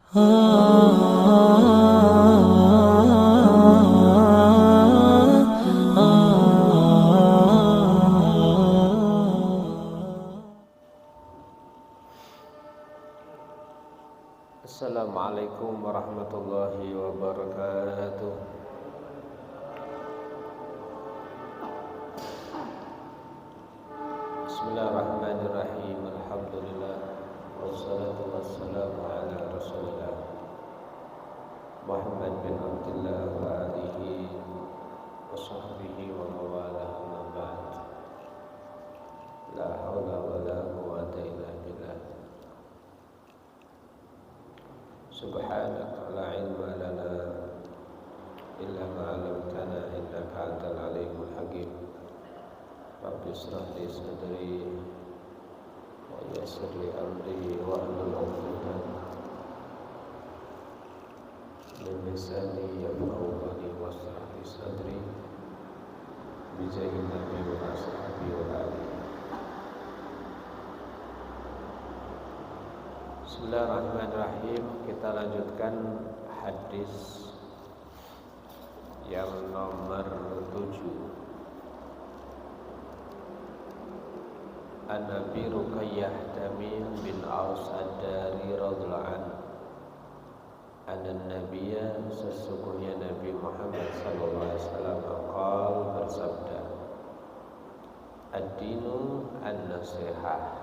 Assalamualaikum warahmatullahi wabarakatuh. Bismillahirrahmanirrahim. Alhamdulillah wassalatu wassalamu ala Rasulillah Muhammad bin Abdullah wa alihi wa sahbihi wa mawalah, amma ba'd. La haula wa la quwwata illa billah. Subhanaka la ilma lana illa ma 'allamtana innaka antal alimul hakim. Rabbi ishrah li sadri wa yassir li amri wa hlul 'uqdatam min lisani yafqahu qawli washrah li sadri bi jahi nabi wa ashabi wa ali. Bismillahirrahmanirrahim. Kita lanjutkan hadis yang nomor 7. An Abi Ruqayyah Tamim bin Aus Ad-Dari radhiyallahu anhu, anna Nabiyya, sesungguhnya Nabi Muhammad sallallahu alaihi wasallam qaal, bersabda, ad-dinu an-nasihah,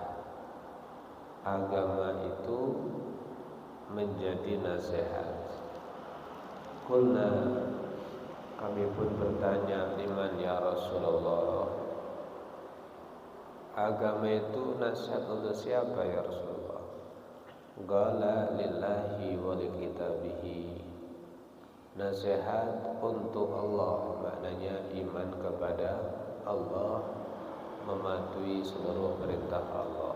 agama itu menjadi nasihat. Qulna, kami pun bertanya, liman ya Rasulullah, agama itu nasihat untuk siapa ya Rasulullah? Qala lillahi wa li kitabihi, nasihat untuk Allah, maknanya iman kepada Allah, mematuhi seluruh perintah Allah.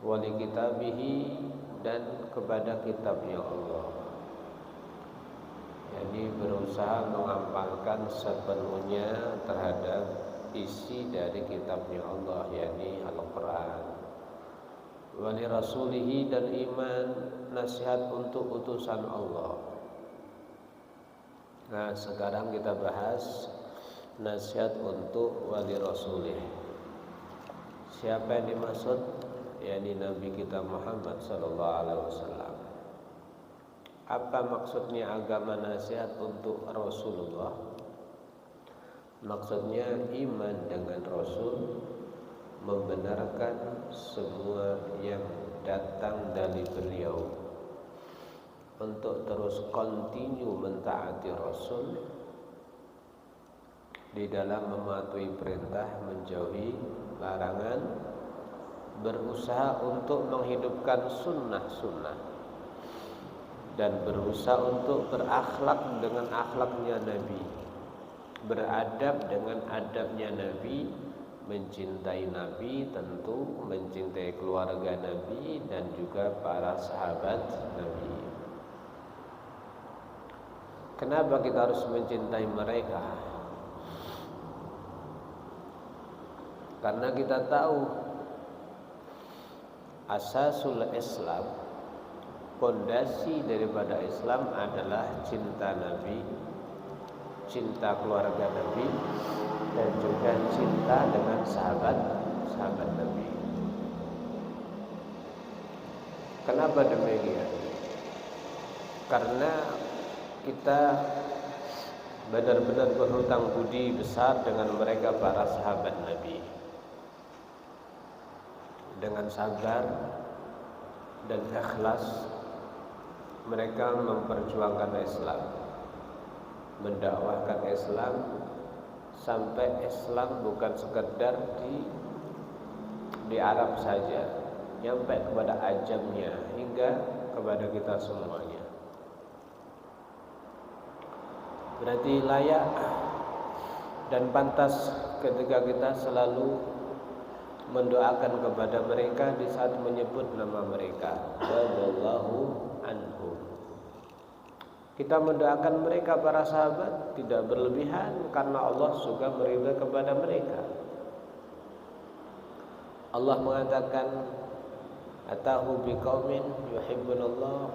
Wa li kitabihi, dan kepada kitabnya Allah, yakni berusaha mengamalkan sepenuhnya terhadap isi dari kitabnya Allah, yakni Al-Quran. Wali rasulihi, dan iman nasihat untuk utusan Allah. Nah, sekarang kita bahas nasihat untuk wali rasulih. Siapa yang dimaksud? Yakni Nabi kita Muhammad sallallahu alaihi wasallam. Apa maksudnya agama nasihat untuk Rasulullah? Maksudnya iman dengan Rasul, membenarkan semua yang datang dari beliau, untuk terus continue mentaati Rasul di dalam mematuhi perintah, menjauhi larangan, berusaha untuk menghidupkan sunnah-sunnah, dan berusaha untuk berakhlak dengan akhlaknya Nabi, beradab dengan adabnya Nabi, mencintai Nabi, tentu mencintai keluarga Nabi dan juga para sahabat Nabi. Kenapa kita harus mencintai mereka? Karena kita tahu asasul Islam, pondasi daripada Islam adalah cinta Nabi, cinta keluarga Nabi, dan juga cinta dengan sahabat Nabi. Kenapa demikian? Karena kita benar-benar berhutang budi besar dengan mereka, para sahabat Nabi. Dengan sabar dan ikhlas mereka memperjuangkan Islam, mendakwahkan Islam, sampai Islam bukan sekedar di Arab saja, sampai kepada ajamnya, hingga kepada kita semuanya. Berarti layak dan pantas ketika kita selalu mendoakan kepada mereka di saat menyebut nama mereka, radhiyallahu anhum. Kita mendoakan mereka, para sahabat, tidak berlebihan, karena Allah juga meridha kepada mereka. Allah mengatakan, atahu biqaumin yuhibbunallah,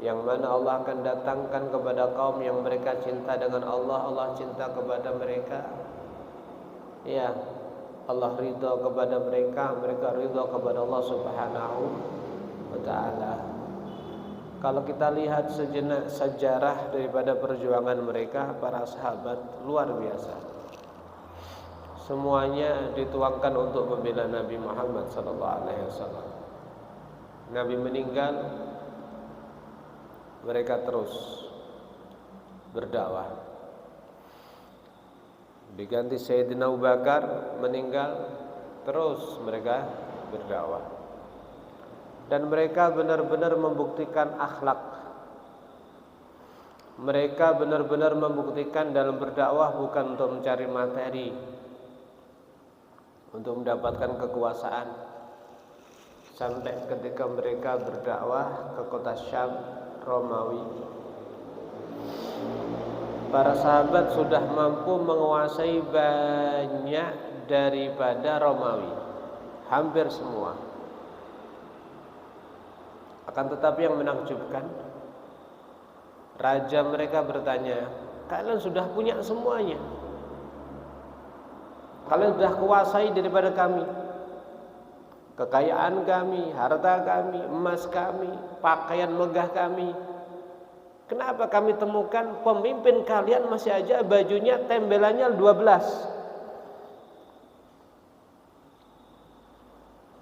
yang mana Allah akan datangkan kepada kaum yang mereka cinta dengan Allah, Allah cinta kepada mereka. Ya, Allah ridha kepada mereka, mereka ridha kepada Allah Subhanahu wa taala. Kalau kita lihat sejenak sejarah daripada perjuangan mereka, para sahabat luar biasa. Semuanya dituangkan untuk membela Nabi Muhammad SAW. Nabi meninggal, mereka terus berdakwah. Diganti Sayyidina Abu Bakar meninggal, terus mereka berdakwah. Dan mereka benar-benar membuktikan akhlak. Mereka benar-benar membuktikan dalam berdakwah bukan untuk mencari materi, untuk mendapatkan kekuasaan. Sampai ketika mereka berdakwah ke kota Syam, Romawi, para sahabat sudah mampu menguasai banyak daripada Romawi, hampir semua. Akan tetapi yang menakjubkan, raja mereka bertanya, kalian sudah punya semuanya, kalian sudah kuasai daripada kami, kekayaan kami, harta kami, emas kami, pakaian megah kami. Kenapa kami temukan pemimpin kalian masih aja bajunya tembelannya 12?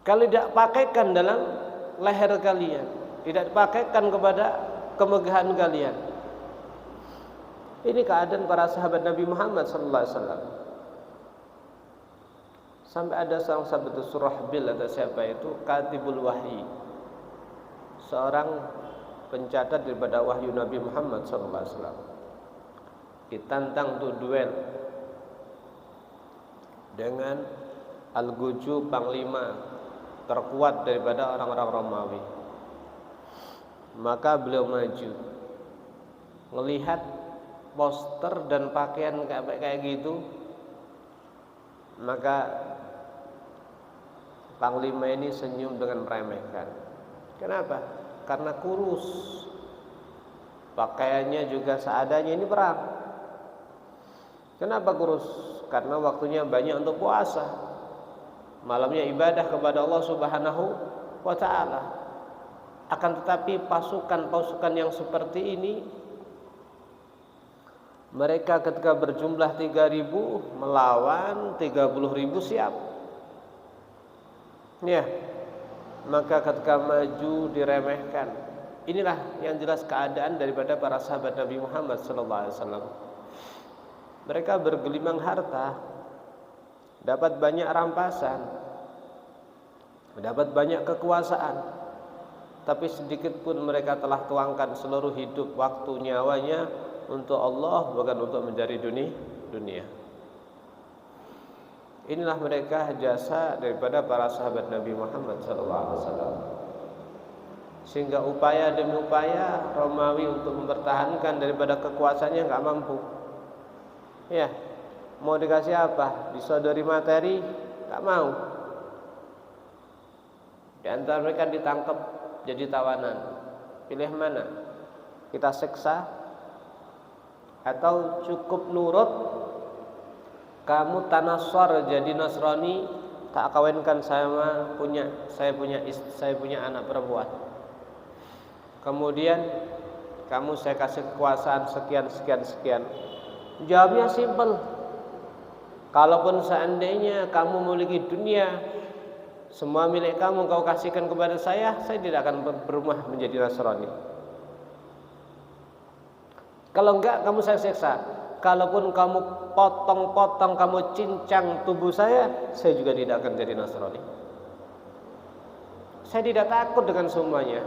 Kalian tidak pakaikan dalam leher kalian, tidak dipakaikan kepada kemegahan kalian. Ini keadaan para sahabat Nabi Muhammad SAW. Sampai ada seorang sahabat Surahbil atau siapa itu, Katibul Wahyi, seorang pencatat daripada wahyu Nabi Muhammad SAW, ditantang untuk duel dengan Al-Guju, panglima terkuat daripada orang-orang Romawi. Maka beliau maju, melihat poster dan pakaian kayak gitu, maka panglima ini senyum dengan meremehkan. Kenapa? Karena kurus, pakaiannya juga seadanya, ini perang. Kenapa kurus? Karena waktunya banyak untuk puasa, malamnya ibadah kepada Allah Subhanahu wa ta'ala. Akan tetapi pasukan-pasukan yang seperti ini, mereka ketika berjumlah 3.000 melawan 30.000 siap. Ya, maka ketika maju diremehkan. Inilah yang jelas keadaan daripada para sahabat Nabi Muhammad SAW. Mereka bergelimang harta, dapat banyak rampasan, dapat banyak kekuasaan, tapi sedikit pun mereka telah tuangkan seluruh hidup, waktu, nyawanya untuk Allah, bukan untuk mencari dunia. Inilah mereka jasa daripada para sahabat Nabi Muhammad SAW. Sehingga upaya demi upaya Romawi untuk mempertahankan daripada kekuasaannya nggak mampu. Ya, mau dikasih apa? Disodori materi, nggak mau. Di antara mereka ditangkap jadi tawanan. Pilih mana? Kita seksa atau cukup nurut, kamu tanaswar jadi Nasrani, tak kawinkan saya punya anak perempuan. Kemudian kamu saya kasih kekuasaan sekian. Jawabnya simpel. Kalaupun seandainya kamu memiliki dunia, semua milik kamu kau kasihkan kepada saya tidak akan berubah menjadi Nasrani. Kalau enggak, kamu saya seksa. Kalaupun kamu potong-potong, kamu cincang tubuh saya juga tidak akan jadi Nasrani. Saya tidak takut dengan semuanya.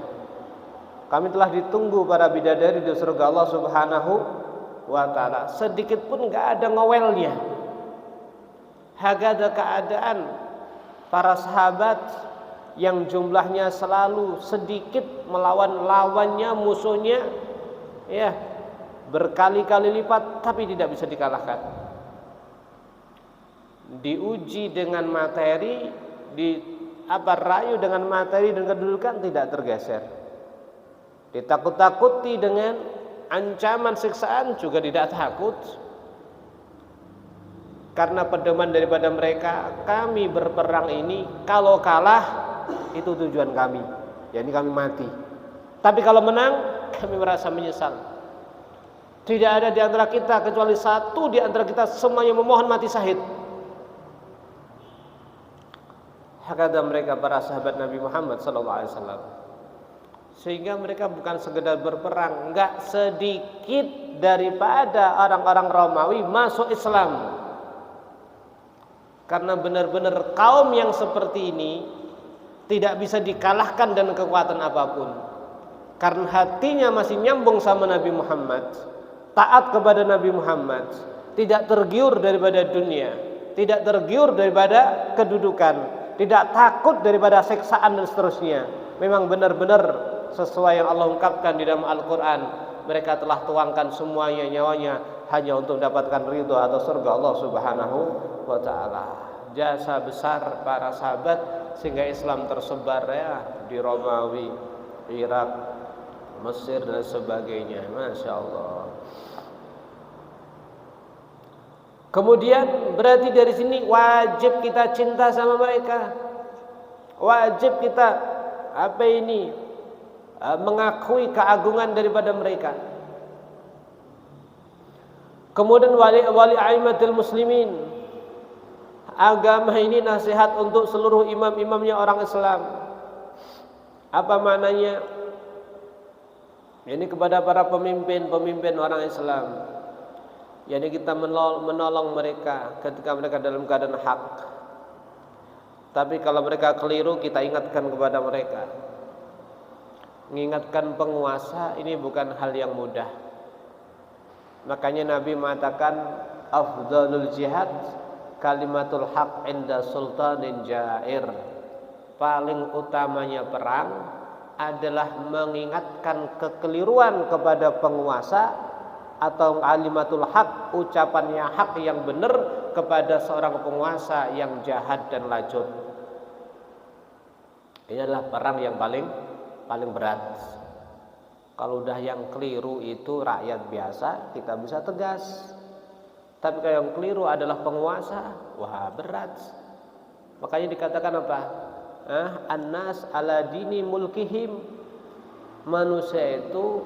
Kami telah ditunggu para bidadari di surga Allah Subhanahu wa ta'ala. Sedikit pun enggak ada ngowelnya. Ada keadaan para sahabat yang jumlahnya selalu sedikit melawan lawannya, musuhnya, ya, berkali-kali lipat, tapi tidak bisa dikalahkan. Diuji dengan materi, rayu dengan materi dan kedudukan, tidak tergeser. Ditakut-takuti dengan ancaman siksaan juga tidak takut. Karena pedoman daripada mereka, kami berperang ini kalau kalah itu tujuan kami, yakni kami mati. Tapi kalau menang kami merasa menyesal. Tidak ada di antara kita kecuali satu di antara kita semuanya memohon mati syahid. Kata mereka para sahabat Nabi Muhammad SAW. Sehingga mereka bukan sekedar berperang, enggak sedikit daripada orang-orang Romawi masuk Islam. Karena benar-benar kaum yang seperti ini tidak bisa dikalahkan dengan kekuatan apapun. Karena hatinya masih nyambung sama Nabi Muhammad, taat kepada Nabi Muhammad, tidak tergiur daripada dunia, tidak tergiur daripada kedudukan, tidak takut daripada siksaan dan seterusnya. Memang benar-benar sesuai yang Allah ungkapkan di dalam Al-Quran. Mereka telah tuangkan semuanya, nyawanya hanya untuk mendapatkan ridho atau surga Allah Subhanahu wa ta'ala. Jasa besar para sahabat sehingga Islam tersebar ya di Romawi, Irak, Mesir dan sebagainya. Masya Allah. Kemudian berarti dari sini wajib kita cinta sama mereka. Wajib kita mengakui keagungan daripada mereka. Kemudian wali aimatul muslimin. Agama ini nasihat untuk seluruh imam-imamnya orang Islam. Apa maknanya? Ini kepada para pemimpin orang Islam. Yani kita menolong mereka ketika mereka dalam keadaan hak. Tapi kalau mereka keliru, kita ingatkan kepada mereka. Mengingatkan penguasa ini bukan hal yang mudah. Makanya Nabi mengatakan afdalul jihad kalimatul haq inda sultanin jair. Paling utamanya perang adalah mengingatkan kekeliruan kepada penguasa atau kalimatul haq, ucapannya hak yang benar kepada seorang penguasa yang jahat dan lajut. Ini adalah perang yang paling berat. Kalau udah yang keliru itu rakyat biasa, kita bisa tegas. Tapi kalau yang keliru adalah penguasa, wah berat. Makanya dikatakan apa? An-nas ala dini mulkihim. Manusia itu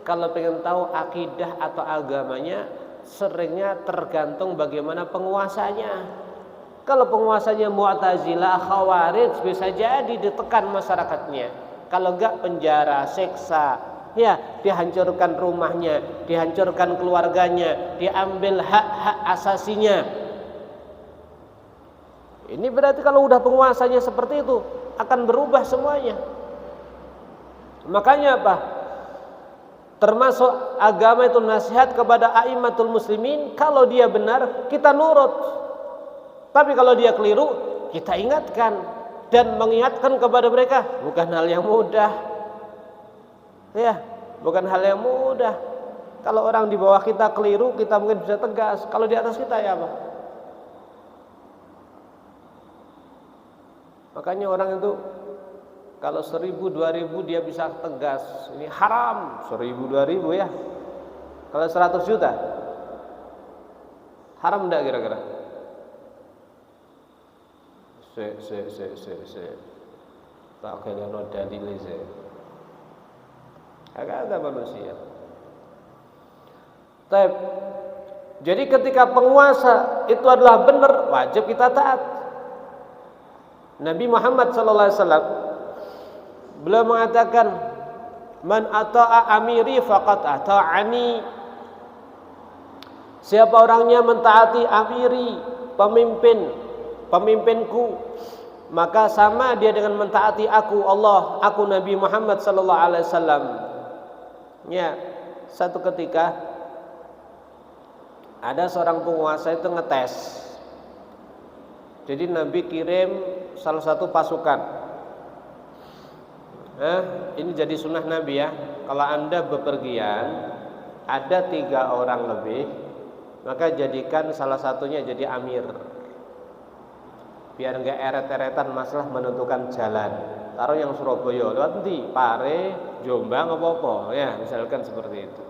kalau pengen tahu akidah atau agamanya, seringnya tergantung bagaimana penguasanya. Kalau penguasanya Mu'tazilah, Khawarij, bisa jadi ditekan masyarakatnya. Kalau enggak penjara, siksa, ya dihancurkan rumahnya, dihancurkan keluarganya, diambil hak-hak asasinya. Ini berarti kalau udah penguasanya seperti itu akan berubah semuanya. Makanya apa? Termasuk agama itu nasihat kepada a'immatul muslimin. Kalau dia benar kita nurut, tapi kalau dia keliru kita ingatkan dan mengingatkan kepada mereka. Bukan hal yang mudah, ya, bukan hal yang mudah. Kalau orang di bawah kita keliru, kita mungkin bisa tegas. Kalau di atas kita ya apa? Makanya orang itu kalau 1000, 2000 dia bisa tegas. Ini haram, 1000, 2000 ya. Kalau 100 juta haram enggak kira-kira? Tak kena dalil se. Agak ada manusia. Jadi ketika penguasa itu adalah benar, wajib kita taat. Nabi Muhammad SAW beliau mengatakan, man ata'a amiri faqad ata'ani. Siapa orangnya mentaati amiri, pemimpinku, maka sama dia dengan mentaati aku Nabi Muhammad SAW. Ya, satu ketika ada seorang penguasa itu ngetes. Jadi Nabi kirim salah satu pasukan. Ini jadi sunnah Nabi ya. Kalau Anda bepergian ada 3 orang lebih, maka jadikan salah satunya jadi amir. biar enggak eret-eretan masalah menentukan jalan. Taruh yang Surabaya lewat nanti Pare, Jombang apa-apa ya, misalkan seperti itu.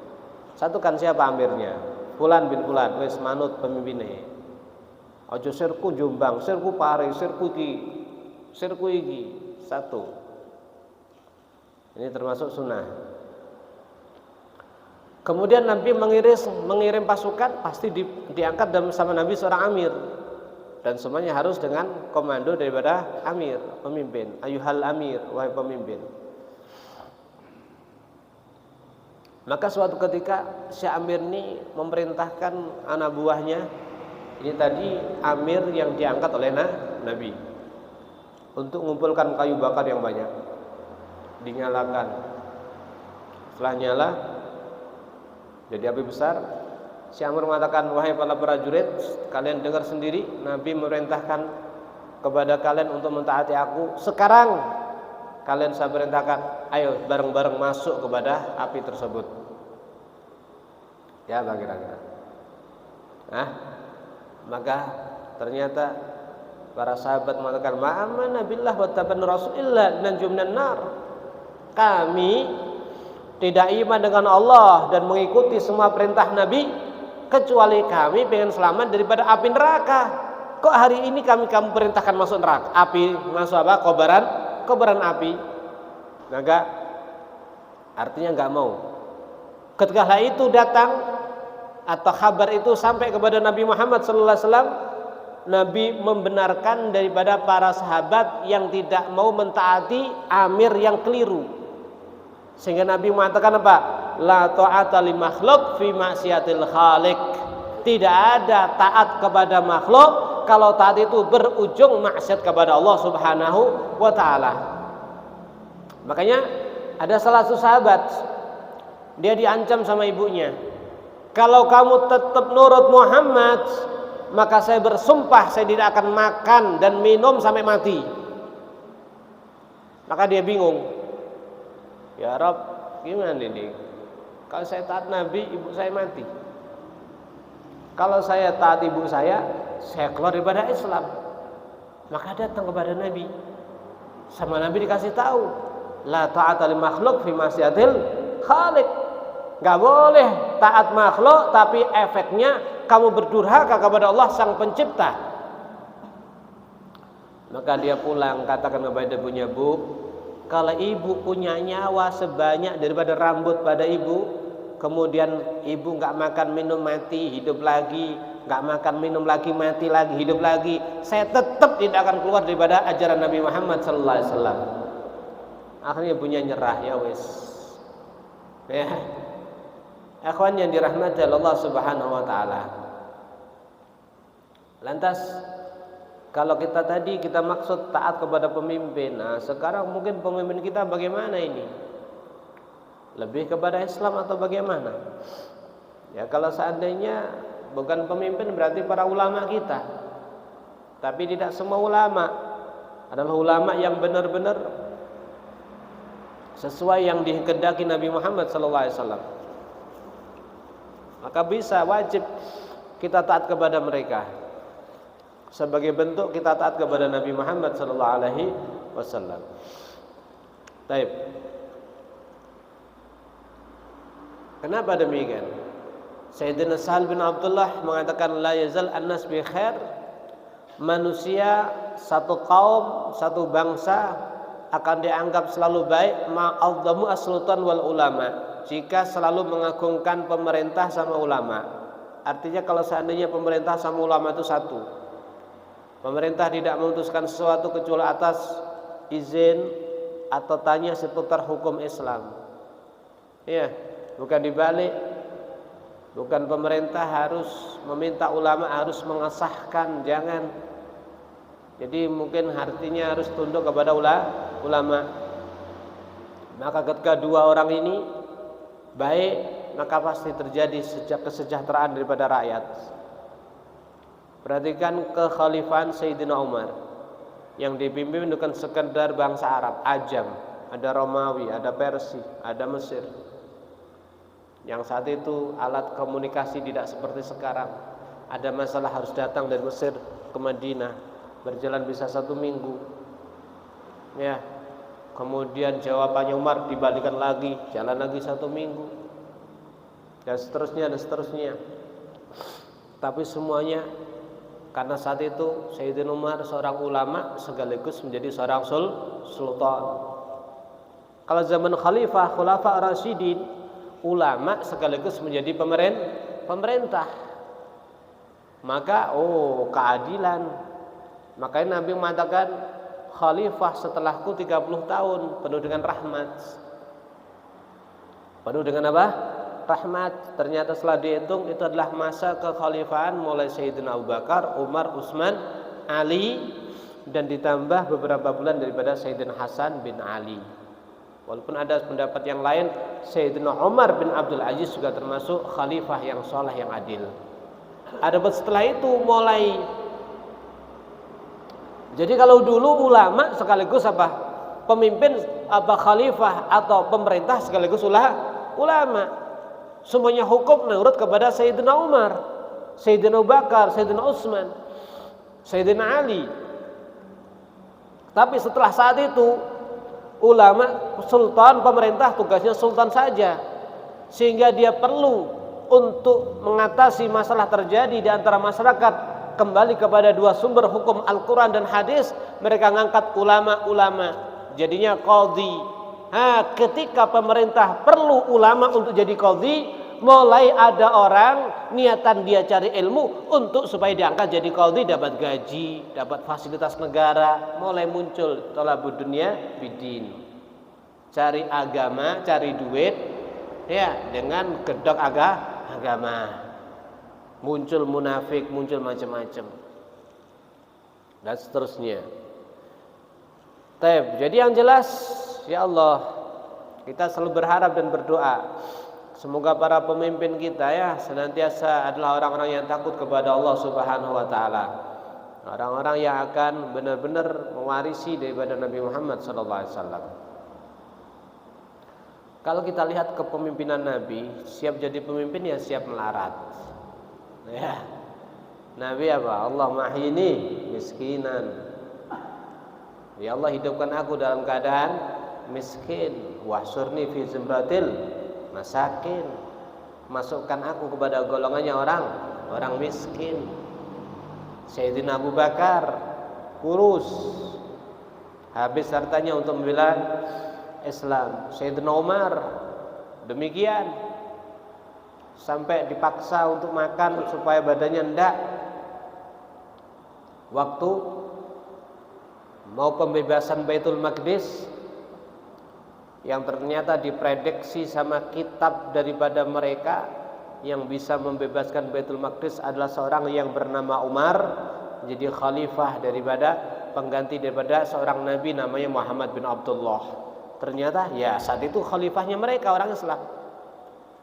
Satukan siapa amirnya? Fulan bin Fulan, wis manut pemimpinnya. Aja sirku Jombang, sirku Pare, sirku iki. Satu. Ini termasuk sunnah. Kemudian Nabi mengirim pasukan, pasti diangkat sama Nabi seorang amir. Dan semuanya harus dengan komando daripada amir, pemimpin. Ayuhal amir, wahai pemimpin. Maka suatu ketika si amir ini memerintahkan anak buahnya, ini tadi amir yang diangkat oleh Nabi, untuk mengumpulkan kayu bakar yang banyak, dinyalakan. Setelah nyala jadi api besar, si Amr mengatakan, wahai para prajurit, kalian dengar sendiri, Nabi memerintahkan kepada kalian untuk mentaati aku. Sekarang kalian saya perintahkan, ayo bareng-bareng masuk kepada api tersebut. Ya kira-kira. Maka ternyata para sahabat mengatakan, ma'amana billah wa tabanna rasulillah nanjum minan nar. Kami tidak iman dengan Allah dan mengikuti semua perintah Nabi kecuali kami pengen selamat daripada api neraka. Kok hari ini kamu perintahkan masuk neraka? Api masuk apa? Kobaran api. Maka artinya enggak mau. Ketika hal itu datang atau kabar itu sampai kepada Nabi Muhammad SAW, Nabi membenarkan daripada para sahabat yang tidak mau mentaati amir yang keliru. Sehingga Nabi mengatakan apa? La ta'ata li makhluk fi maksiatil khaliq. Tidak ada taat kepada makhluk kalau taat itu berujung maksiat kepada Allah Subhanahu wa taala. Makanya ada salah satu sahabat, dia diancam sama ibunya. Kalau kamu tetap nurut Muhammad, maka saya bersumpah saya tidak akan makan dan minum sampai mati. Maka dia bingung. Ya Rabb, gimana ini? Kalau saya taat Nabi, ibu saya mati. Kalau saya taat ibu saya keluar daripada Islam. Maka datang kepada Nabi. Sama Nabi dikasih tahu, la ta'ata li makhluk fi maksiatil khaliq. Enggak boleh taat makhluk tapi efeknya kamu berdurhaka kepada Allah sang pencipta. Maka dia pulang katakan kepada ibunya, Bu, kalau ibu punya nyawa sebanyak daripada rambut pada ibu, kemudian ibu nggak makan minum mati hidup lagi, nggak makan minum lagi mati lagi hidup lagi, saya tetap tidak akan keluar daripada ajaran Nabi Muhammad SAW. Akhirnya ibunya nyerah, ya wes. Ya, akhwan yang dirahmati Allah Subhanahu Wa Taala. Lantas kalau kita tadi kita maksud taat kepada pemimpin, nah sekarang mungkin pemimpin kita bagaimana ini? Lebih kepada Islam atau bagaimana? Ya kalau seandainya bukan pemimpin berarti para ulama kita. Tapi tidak semua ulama adalah ulama yang benar-benar sesuai yang dikehendaki Nabi Muhammad SAW. Maka bisa wajib kita taat kepada mereka. Sebagai bentuk kita taat kepada Nabi Muhammad SAW. Baik. Kenapa demikian? Sayyidina Sahal bin Abdullah mengatakan la yazal an-nas bi khair. Manusia satu kaum, satu bangsa akan dianggap selalu baik ma'adzamu as-sultan wal ulama, jika selalu mengagungkan pemerintah sama ulama. Artinya kalau seandainya pemerintah sama ulama itu satu. Pemerintah tidak memutuskan sesuatu kecuali atas izin atau tanya seputar hukum Islam. Ya, bukan dibalik. Bukan pemerintah harus meminta ulama harus mengesahkan, jangan. Jadi mungkin artinya harus tunduk kepada ulama. Maka ketika dua orang ini baik, maka pasti terjadi kesejahteraan daripada rakyat. Perhatikan kekhalifahan Sayyidina Umar yang dipimpin bukan sekedar bangsa Arab, Ajam, ada Romawi, ada Persia, ada Mesir. Yang saat itu alat komunikasi tidak seperti sekarang. Ada masalah harus datang dari Mesir ke Madinah, berjalan bisa 1 minggu. Ya. Kemudian jawabannya Umar dibalikan lagi, jalan lagi 1 minggu. Dan seterusnya dan seterusnya. Tapi semuanya karena saat itu Sayyidina Umar seorang ulama sekaligus menjadi seorang sultan. Kalau zaman khalifah, khulafa ar-rasyidin, ulama sekaligus menjadi pemerintah. Maka keadilan. Makanya Nabi mengatakan khalifah setelahku 30 tahun penuh dengan rahmat. Penuh dengan apa? Rahmat. Ternyata setelah dihitung itu adalah masa kekhalifahan mulai Sayyidina Abu Bakar, Umar, Utsman, Ali, dan ditambah beberapa bulan daripada Sayyidina Hasan bin Ali. Walaupun ada pendapat yang lain, Sayyidina Umar bin Abdul Aziz juga termasuk khalifah yang saleh, yang adil. Adapun setelah itu mulai. Jadi kalau dulu ulama sekaligus apa? Pemimpin, apa khalifah atau pemerintah sekaligus ulama. Semuanya hukum menurut kepada Sayyidina Umar, Sayyidina Abu Bakar, Sayyidina Utsman, Sayyidina Ali. Tapi setelah saat itu ulama, sultan, pemerintah tugasnya sultan saja, sehingga dia perlu untuk mengatasi masalah terjadi di antara masyarakat kembali kepada 2 sumber hukum Al-Quran dan hadis. Mereka ngangkat ulama-ulama, jadinya qadhi. Ketika pemerintah perlu ulama untuk jadi qadhi, mulai ada orang niatan dia cari ilmu untuk supaya diangkat jadi qadhi, dapat gaji, dapat fasilitas negara. Mulai muncul thalabud dunya bidin, cari agama, cari duit, ya, dengan gedok agama. Muncul munafik, muncul macam-macam, dan seterusnya. Jadi yang jelas, ya Allah, kita selalu berharap dan berdoa semoga para pemimpin kita ya senantiasa adalah orang-orang yang takut kepada Allah Subhanahu wa taala. Orang-orang yang akan benar-benar mewarisi daripada Nabi Muhammad sallallahu alaihi wasallam. Kalau kita lihat kepemimpinan Nabi, siap jadi pemimpin ya siap melarat. Ya. Nabi apa? Allah mahyini miskinan. Ya Allah, hidupkan aku dalam keadaan miskin, wahsurni fi zumratil masakin. Masukkan aku kepada golongannya orang miskin. Sayyidina Abu Bakar kurus, habis hartanya untuk membela Islam. Sayyidina Umar demikian, sampai dipaksa untuk makan supaya badannya enggak. Waktu mau pembebasan Baitul Maqdis, yang ternyata diprediksi sama kitab daripada mereka, yang bisa membebaskan Baitul Maqdis adalah seorang yang bernama Umar, jadi khalifah daripada pengganti daripada seorang nabi namanya Muhammad bin Abdullah. Ternyata ya saat itu khalifahnya mereka orang Islam.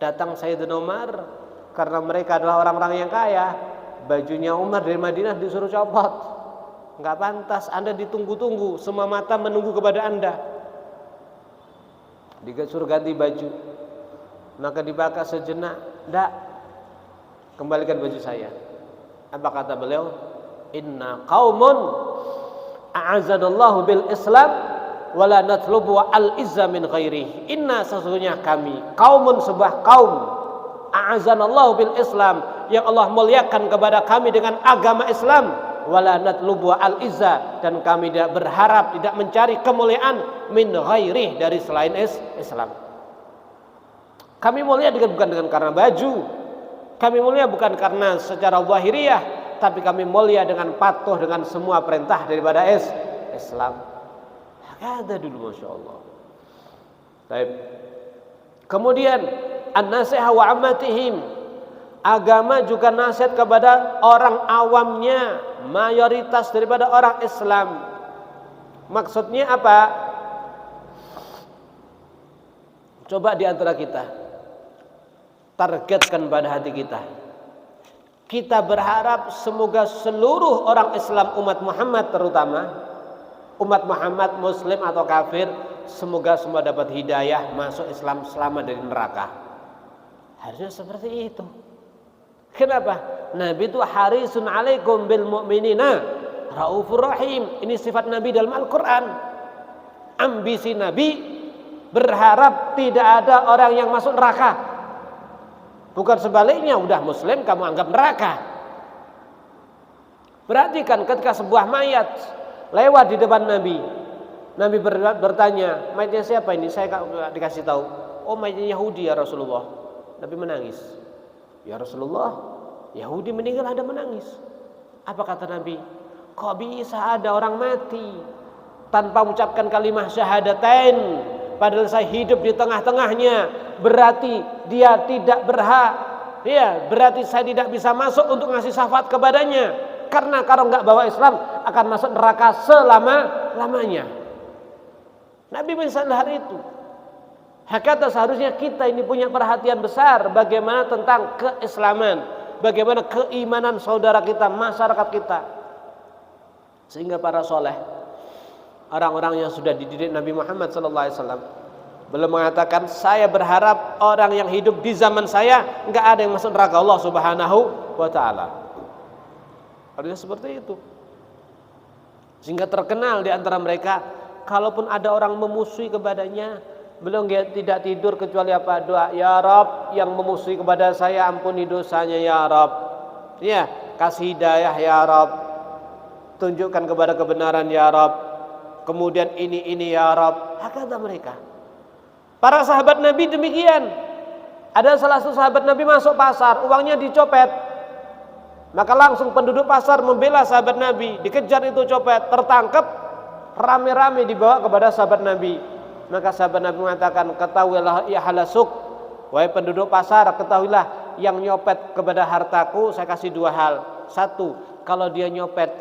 Datang Sayyidina Umar, karena mereka adalah orang-orang yang kaya, bajunya Umar dari Madinah disuruh copot. Enggak pantas, Anda ditunggu-tunggu, semua mata menunggu kepada Anda. Disuruh ganti baju. Maka dibakar sejenak, enggak, kembalikan baju saya. Apa kata beliau? Inna qaumun a'azzanallahu bil Islam wala natlubu al-izza min ghairihi. Inna, sesungguhnya kami, qaumun, sebuah kaum, a'azzanallahu bil Islam, yang Allah muliakan kepada kami dengan agama Islam, wala natlubu al-izza, dan kami tidak berharap, tidak mencari kemuliaan min ghairihi, dari selain Islam. Kami mulia bukan karena baju, kami mulia bukan karena secara zahiriyah, tapi kami mulia dengan patuh dengan semua perintah daripada Islam. Ada dulu, masya Allah. Baik. Kemudian an-nasiha wa ammatihim, agama juga nasihat kepada orang awamnya, mayoritas daripada orang Islam. Maksudnya apa? Coba di antara kita targetkan pada hati kita. Kita berharap semoga seluruh orang Islam, umat Muhammad terutama, umat Muhammad muslim atau kafir, semoga semua dapat hidayah, masuk Islam, selamat dari neraka. Harusnya seperti itu. Kenapa? Nabi itu harisun alaikum bil mu'minina Raufur Rahim. Ini sifat Nabi dalam Al-Quran. Ambisi Nabi berharap tidak ada orang yang masuk neraka. Bukan sebaliknya, udah muslim kamu anggap neraka. Perhatikan ketika sebuah mayat lewat di depan Nabi, Nabi bertanya, mayatnya siapa ini? Saya dikasih tahu, oh mayatnya Yahudi ya Rasulullah. Nabi menangis. Ya Rasulullah, Yahudi meninggal ada menangis. Apa kata Nabi? Kok bisa ada orang mati tanpa mengucapkan kalimat syahadatain, padahal saya hidup di tengah-tengahnya? Berarti dia tidak berhak, ya, berarti saya tidak bisa masuk untuk ngasih syafaat kepadanya, karena kalau nggak bawa Islam akan masuk neraka selama-lamanya. Nabi mensadar itu. Hakata seharusnya kita ini punya perhatian besar bagaimana tentang keislaman, bagaimana keimanan saudara kita, masyarakat kita. Sehingga para soleh, orang-orang yang sudah dididik Nabi Muhammad SAW, belum mengatakan saya berharap orang yang hidup di zaman saya nggak ada yang masuk neraka Allah Subhanahu wa Ta'ala. Harusnya seperti itu. Sehingga terkenal di antara mereka, kalaupun ada orang memusuhi kepadanya, belum dia tidak tidur kecuali apa? Doa, ya Rabb, yang memusuhi kepada saya ampuni dosanya ya Rabb. Ya, kasih hidayah ya Rabb. Tunjukkan kepada kebenaran ya Rabb. Kemudian ini ya Rabb. Kata mereka. Para sahabat Nabi demikian. Ada salah satu sahabat Nabi masuk pasar, uangnya dicopet. Maka langsung penduduk pasar membela sahabat Nabi, dikejar itu copet, tertangkap, rame-rame dibawa kepada sahabat Nabi. Maka sahabat Nabi mengatakan, ketahuilah ya halasuk, wahai penduduk pasar, ketahuilah yang nyopet kepada hartaku saya kasih dua hal. Satu, kalau dia nyopet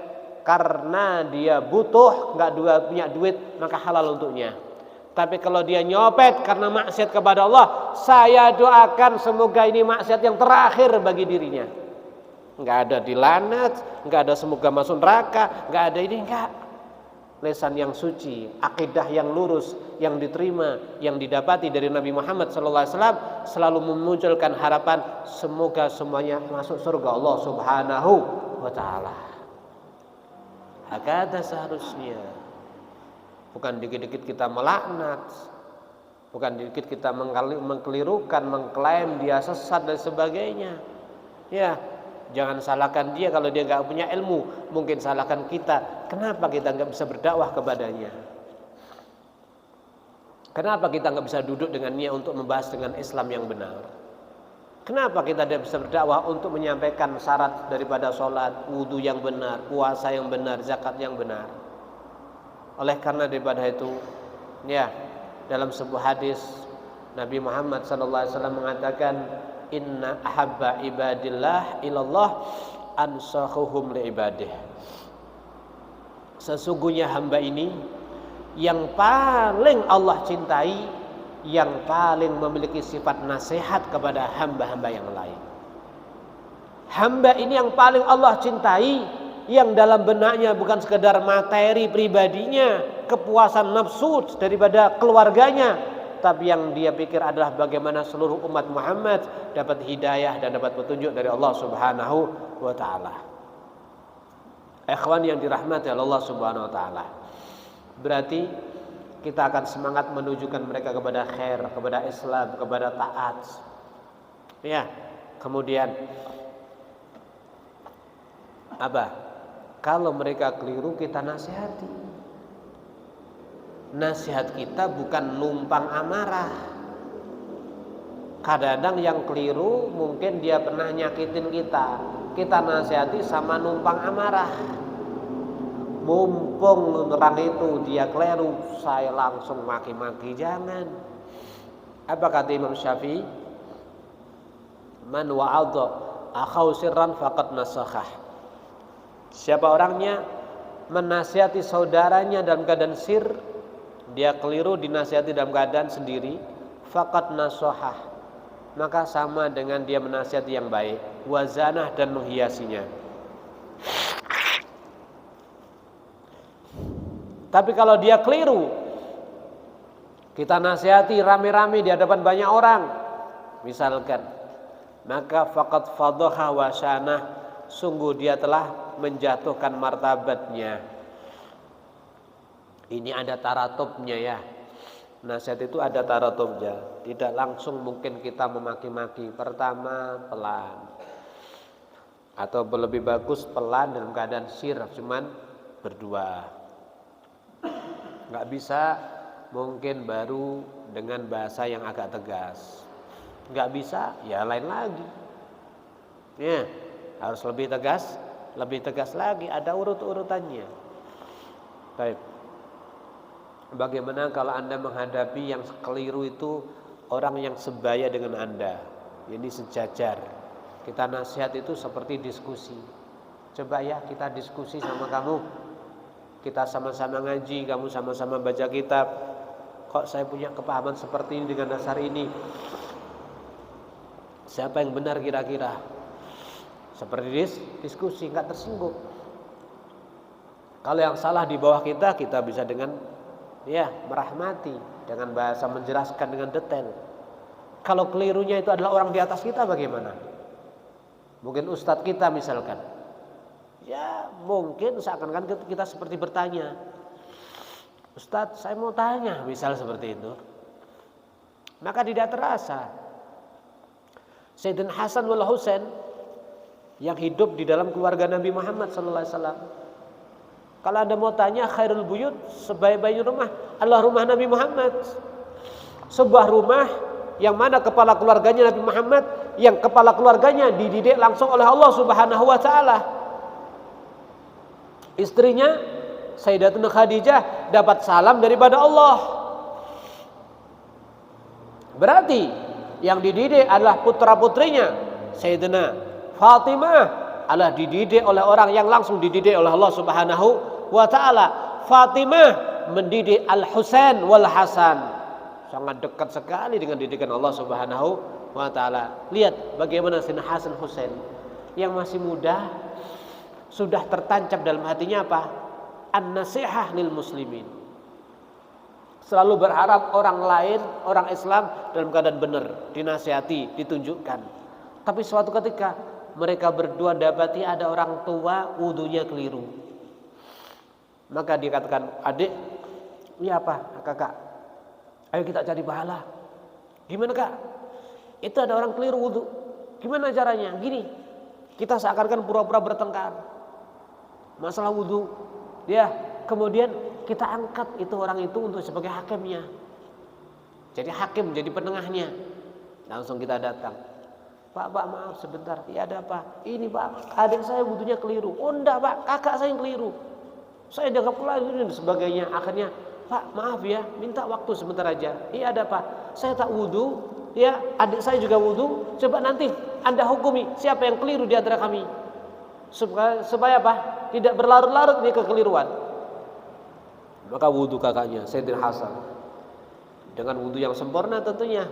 karena dia butuh, nggak punya duit, maka halal untuknya. Tapi kalau dia nyopet karena maksiat kepada Allah, saya doakan semoga ini maksiat yang terakhir bagi dirinya. Nggak ada dilanat, nggak ada semoga masuk neraka, nggak ada ini, nggak. Lesan yang suci, akidah yang lurus, yang diterima, yang didapati dari Nabi Muhammad SAW selalu memunculkan harapan semoga semuanya masuk surga Allah Subhanahu wa Ta'ala. Hakata seharusnya. Bukan dikit-dikit kita melaknat, bukan dikit kita mengkelirukan, mengklaim dia sesat dan sebagainya. Ya, jangan salahkan dia kalau dia nggak punya ilmu, mungkin salahkan kita. Kenapa kita nggak bisa berdakwah kepadanya? Kenapa kita nggak bisa duduk dengannya untuk membahas dengan Islam yang benar? Kenapa kita tidak bisa berdakwah untuk menyampaikan syarat daripada sholat, wudhu yang benar, puasa yang benar, zakat yang benar? Oleh karena daripada itu, ya, dalam sebuah hadis Nabi Muhammad SAW mengatakan, inna ahabba ibadillah ilallah ansahuhum li ibadih. Sesungguhnya hamba ini yang paling Allah cintai, yang paling memiliki sifat nasihat kepada hamba-hamba yang lain. Hamba ini yang paling Allah cintai, yang dalam benaknya bukan sekedar materi pribadinya, kepuasan nafsu daripada keluarganya, tapi yang dia pikir adalah bagaimana seluruh umat Muhammad dapat hidayah dan dapat petunjuk dari Allah Subhanahu wa Ta'ala. Ikhwan yang dirahmati Allah Subhanahu wa Ta'ala, berarti kita akan semangat menunjukkan mereka kepada khair, kepada Islam, kepada taat. Ya, kemudian apa? Kalau mereka keliru kita nasihati. Nasihat kita bukan numpang amarah. Kadang-kadang yang keliru mungkin dia pernah nyakitin kita, kita nasihati sama numpang amarah. Mumpung orang itu dia keliru, saya langsung maki-maki, jangan. Apa kata Imam Syafi'i? Man wa'adha akhau sirran faqad nasakhah. Siapa orangnya menasihati saudaranya dalam keadaan sir, dia keliru dinasihati dalam keadaan sendiri, faqad nasahah, maka sama dengan dia menasihati yang baik, wazanah dan menghiasinya. Tapi kalau dia keliru, kita nasihati rame-rame di hadapan banyak orang, misalkan, maka faqad fadhaha wa syanah, sungguh dia telah menjatuhkan martabatnya. Ini ada taratubnya ya. Nasihat itu ada taratubnya. Tidak langsung mungkin kita memaki-maki. Pertama pelan. Atau lebih bagus pelan dalam keadaan sirah, cuman berdua. Nggak bisa mungkin baru dengan bahasa yang agak tegas. Nggak bisa, ya lain lagi. Ya, harus lebih tegas lagi. Ada urut-urutannya. Baik. Bagaimana kalau Anda menghadapi yang keliru itu orang yang sebaya dengan Anda, ini sejajar. Kita nasihat itu seperti diskusi. Coba ya kita diskusi sama kamu. Kita sama-sama ngaji, kamu sama-sama baca kitab. Kok saya punya kepahaman seperti ini dengan dasar ini? Siapa yang benar kira-kira? Seperti diskusi, nggak tersinggung. Kalau yang salah di bawah kita bisa dengan merahmati, dengan bahasa menjelaskan dengan detail. Kalau kelirunya itu adalah orang di atas kita, bagaimana? Mungkin ustadz kita misalkan, ya mungkin seakan-akan kita seperti bertanya, Ustadz saya mau tanya, misal seperti itu. Maka tidak terasa Sayyidina Hasan wal Husain yang hidup di dalam keluarga Nabi Muhammad SAW. Kalau Anda mau tanya, khairul buyut, sebaik-baik rumah adalah rumah Nabi Muhammad. Sebuah rumah yang mana kepala keluarganya Nabi Muhammad, yang kepala keluarganya dididik langsung oleh Allah Subhanahu wa taala. Istrinya Sayyidatuna Khadijah dapat salam daripada Allah. Berarti yang dididik adalah putra-putrinya. Sayyidina Fatimah adalah dididik oleh orang yang langsung dididik oleh Allah Subhanahu wa taala. Fatimah mendidik Al-Husain wal Hasan. Sangat dekat sekali dengan didikan Allah Subhanahu wa taala. Lihat bagaimana Sayyidina Hasan Husain yang masih muda sudah tertancap dalam hatinya apa? An-nasihah lil muslimin. Selalu berharap orang lain, orang Islam dalam keadaan benar, dinasihati, ditunjukkan. Tapi suatu ketika mereka berdua dapati ada orang tua wudunya keliru. Maka dia katakan, adik, ini apa kakak? Ayo kita cari pahala. Gimana kak? Itu ada orang keliru wudu. Gimana caranya? Gini, kita seakan-akan pura-pura bertengkar. Masalah wudu. Ya, kemudian kita angkat itu orang itu untuk sebagai hakimnya. Jadi hakim, jadi penengahnya. Langsung kita datang. Pak, maaf sebentar. Ya ada apa? Ini Pak, adik saya wudunya keliru. Oh enggak Pak, kakak saya yang keliru. Saya jaga pula ini dan sebagainya. Akhirnya, Pak maaf ya, minta waktu sebentar aja. Iya ada Pak, saya tak wudu. Ya, adik saya juga wudu. Coba nanti Anda hukumi siapa yang keliru di antara kami. Supaya apa? Tidak berlarut-larut dia kekeliruan. Maka wudu kakaknya Sayyidina Hasan dengan wudu yang sempurna tentunya.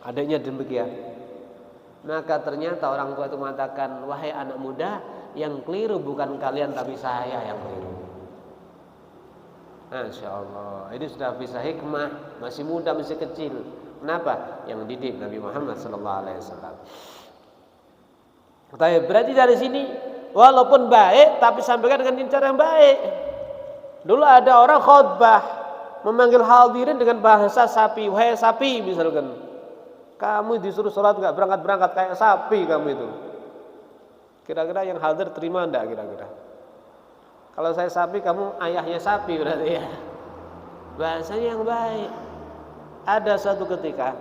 Adanya demikian. Maka ternyata orang tua itu mengatakan, wahai anak muda, yang keliru bukan kalian tapi saya yang keliru. Masya Allah, ini sudah bisa hikmah, masih muda, masih kecil. Kenapa? Yang didik Nabi Muhammad SAW. Berarti dari sini, walaupun baik, tapi sampaikan dengan cara yang baik. Dulu ada orang khutbah memanggil hadirin dengan bahasa sapi. Wahai sapi misalkan, kamu disuruh sholat gak berangkat-berangkat kayak sapi kamu itu. Kira-kira yang hadir terima enggak kira-kira? Kalau saya sapi, kamu ayahnya sapi berarti ya. Bahasanya yang baik. Ada suatu ketika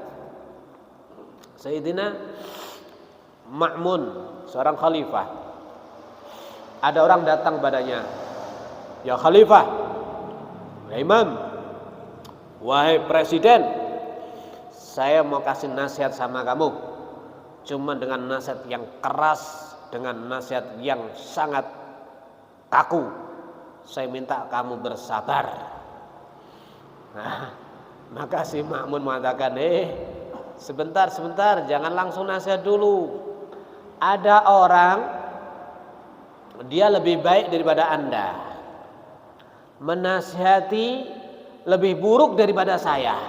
Sayyidina Ma'mun, seorang khalifah, ada orang datang padanya, ya khalifah, ya imam, wahai presiden, saya mau kasih nasihat sama kamu. Cuma dengan nasihat yang keras, dengan nasihat yang sangat kaku. Saya minta kamu bersabar. Nah, maka si Ma'mun mengatakan, sebentar, jangan langsung nasihat dulu. Ada orang, dia lebih baik daripada Anda, menasihati lebih buruk daripada saya.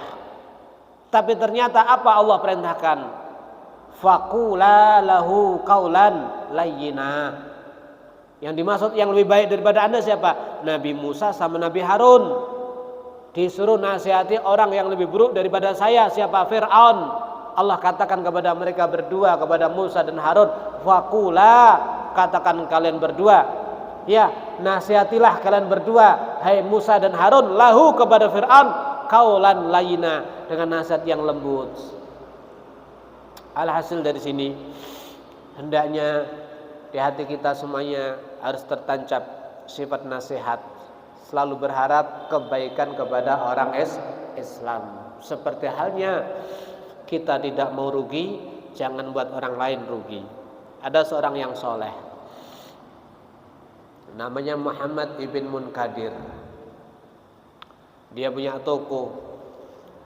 Tapi ternyata apa Allah perintahkan? faqula lahu qaulan layyina. Yang dimaksud yang lebih baik daripada Anda siapa? Nabi Musa sama Nabi Harun. Disuruh nasihati orang yang lebih buruk daripada saya, siapa? Fir'aun. Allah katakan kepada mereka berdua, kepada Musa dan Harun, faqula, katakan kalian berdua, ya, nasihatilah kalian berdua, hai Musa dan Harun, lahu kepada Fir'aun, qaulan layyina, dengan nasihat yang lembut. Alhasil dari sini, hendaknya di hati kita semuanya harus tertancap sifat nasihat, selalu berharap kebaikan kepada orang Islam. Seperti halnya kita tidak mau rugi, jangan buat orang lain rugi. Ada seorang yang soleh, namanya Muhammad ibn Munkadir. Dia punya toko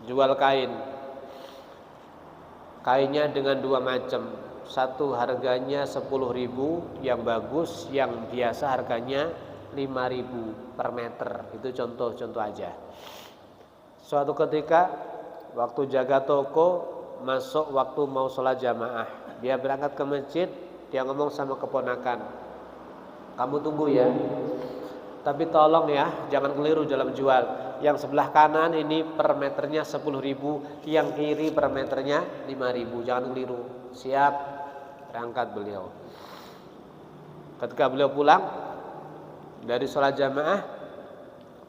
jual kain. Kainnya dengan dua macam. Satu harganya 10.000 yang bagus, yang biasa harganya 5.000 per meter. Itu contoh-contoh aja. Suatu ketika waktu jaga toko, masuk waktu mau sholat jamaah, dia berangkat ke masjid. Dia ngomong sama keponakan, kamu tunggu ya, tapi tolong ya jangan keliru dalam jual. Yang sebelah kanan ini per meternya 10.000, yang kiri per meternya 5.000, jangan keliru. Siap, berangkat beliau. Ketika beliau pulang dari sholat jamaah,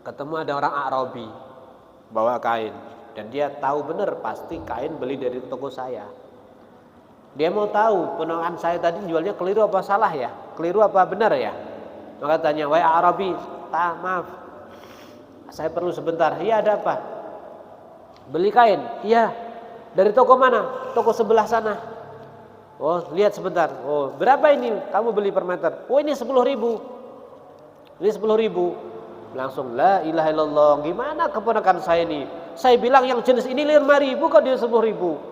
ketemu ada orang Arabi bawa kain, dan dia tahu benar pasti kain beli dari toko saya. Dia mau tahu ponakan saya tadi jualnya keliru apa salah ya, keliru apa benar ya. Maka tanya, wahai Arabi, maaf, saya perlu sebentar. Iya, ada apa? Beli kain? Iya. Dari toko mana? Toko sebelah sana. Oh, lihat sebentar. Oh, berapa ini kamu beli per meter? Oh, ini 10.000. Ini 10.000. Langsung, la ilaha illallah. Gimana keponakan saya ini? Saya bilang yang jenis ini 5.000 kok dia 10.000.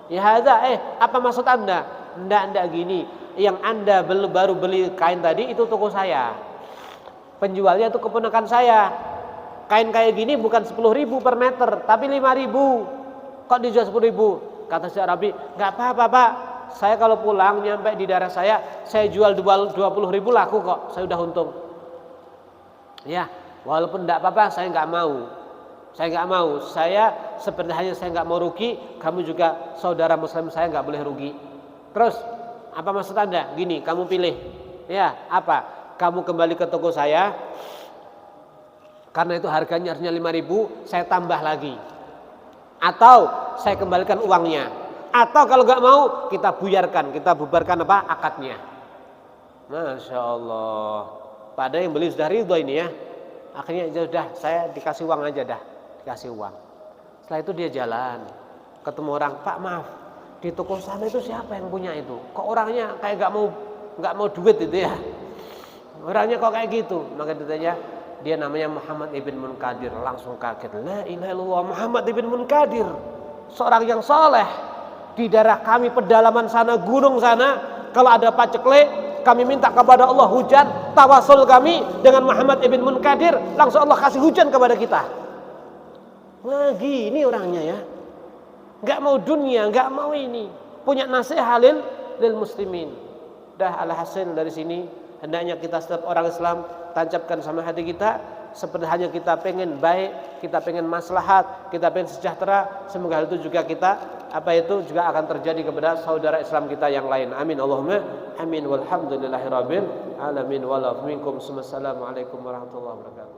Ya hadza, apa maksud Anda? Enggak gini. Yang Anda baru beli kain tadi itu toko saya. Penjualnya itu keponakan saya. Kain kayak gini bukan 10.000 per meter, tapi 5.000. Kok dijual 10.000? Kata si Arabi, enggak apa-apa, Pak. Saya kalau pulang nyampe di daerah saya jual 20.000 laku kok. Saya udah untung. Ya, walaupun enggak apa-apa, saya enggak mau. Saya sebenarnya saya enggak mau rugi, kamu juga saudara muslim, saya enggak boleh rugi. Terus, apa maksud Anda? Gini, kamu pilih. Ya, apa? Kamu kembali ke toko saya, karena itu harganya 5.000, saya tambah lagi. Atau saya kembalikan uangnya. Atau kalau nggak mau, kita bubarkan apa? Akadnya. Masya Allah. Padahal yang beli sudah ridho ini ya. Akhirnya sudah, saya dikasih uang aja dah. Dikasih uang. Setelah itu dia jalan. Ketemu orang, Pak maaf, di toko sana itu siapa yang punya itu? Kok orangnya kayak nggak mau duit itu ya? Orangnya kok kayak gitu? Maka ditanya, dia namanya Muhammad ibn Munkadir. Langsung kaget, la ilaha illallah, Muhammad ibn Munkadir, seorang yang soleh. Di daerah kami pedalaman sana, gunung sana, kalau ada paceklik, kami minta kepada Allah hujan. Tawasul kami dengan Muhammad ibn Munkadir, langsung Allah kasih hujan kepada kita. Nah gini orangnya ya, nggak mau dunia, nggak mau ini, punya nasihat lil muslimin. Dah alhasil dari sini, hendaknya kita setiap orang Islam tancapkan sama hati kita, seperti hanya kita pengen baik, kita pengen maslahat, kita pengen sejahtera. Semoga hal itu juga juga akan terjadi kepada saudara Islam kita yang lain. Amin Allahumma amin. Walhamdulillahirabbil alamin. Wassalamualaikum warahmatullahi wabarakatuh.